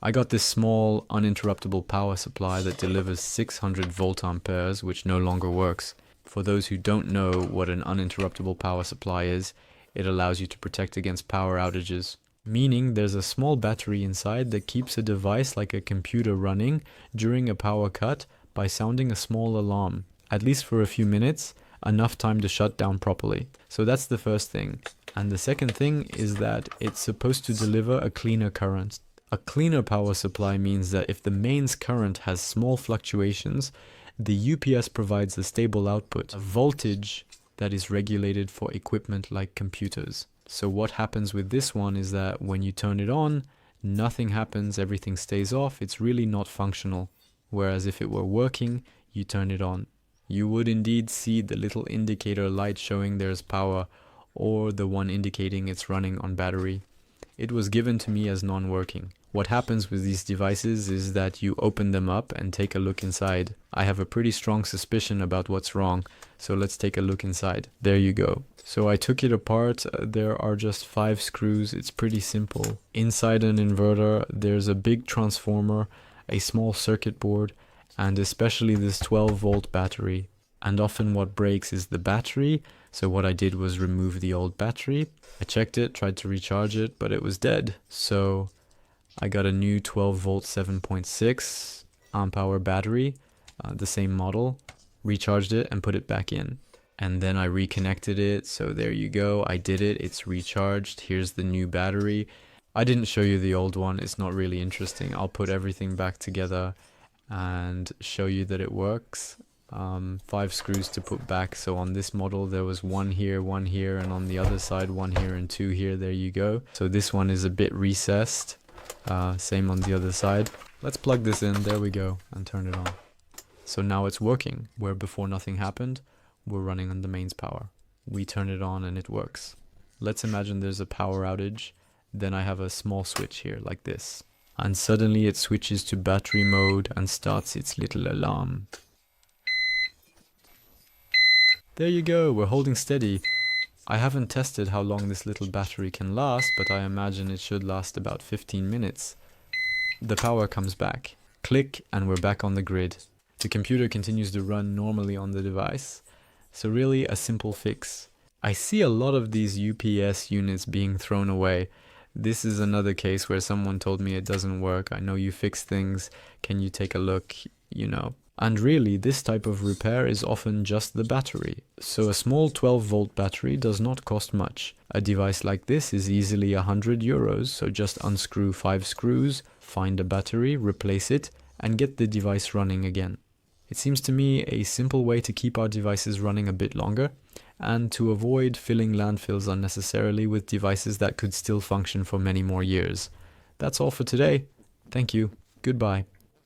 I got this small uninterruptible power supply that delivers 600 volt amperes, which no longer works. For those who don't know what an uninterruptible power supply is, it allows you to protect against power outages. Meaning there's a small battery inside that keeps a device like a computer running during a power cut by sounding a small alarm, at least for a few minutes, enough time to shut down properly. So that's the first thing. And the second thing is that it's supposed to deliver a cleaner current. A cleaner power supply means that if the mains current has small fluctuations, the UPS provides a stable output, a voltage that is regulated for equipment like computers. So what happens with this one is that when you turn it on, nothing happens, everything stays off, it's really not functional. Whereas if it were working, you turn it on. You would indeed see the little indicator light showing there's power, or the one indicating it's running on battery. It was given to me as non-working. What happens with these devices is that you open them up and take a look inside. I have a pretty strong suspicion about what's wrong, so let's take a look inside. There you go. So I took it apart. There are just 5 screws. It's pretty simple. Inside an inverter, there's a big transformer, a small circuit board, and especially this 12-volt battery. And often what breaks is the battery, so what I did was remove the old battery. I checked it, tried to recharge it, but it was dead. So I got a new 12-volt 7.6 amp hour battery, the same model, recharged it and put it back in. And then I reconnected it, so there you go, I did it, it's recharged. Here's the new battery. I didn't show you the old one, it's not really interesting. I'll put everything back together and show you that it works. 5 screws to put back, so on this model there was one here, and on the other side 1 here and 2 here. There you go. So this one is a bit recessed, same on the other side. Let's plug this in, there we go, and turn it on. So now it's working, where before nothing happened. We're running on the mains power. We turn it on and it works. Let's imagine there's a power outage, then I have a small switch here like this, and suddenly it switches to battery mode and starts its little alarm. There you go, we're holding steady. I haven't tested how long this little battery can last, but I imagine it should last about 15 minutes. The power comes back. Click, and we're back on the grid. The computer continues to run normally on the device. So really a simple fix. I see a lot of these UPS units being thrown away. This is another case where someone told me it doesn't work. I know you fix things. Can you take a look? You know. And really, this type of repair is often just the battery. So a small 12-volt battery does not cost much. A device like this is easily €100, so just unscrew 5 screws, find a battery, replace it, and get the device running again. It seems to me a simple way to keep our devices running a bit longer, and to avoid filling landfills unnecessarily with devices that could still function for many more years. That's all for today. Thank you. Goodbye.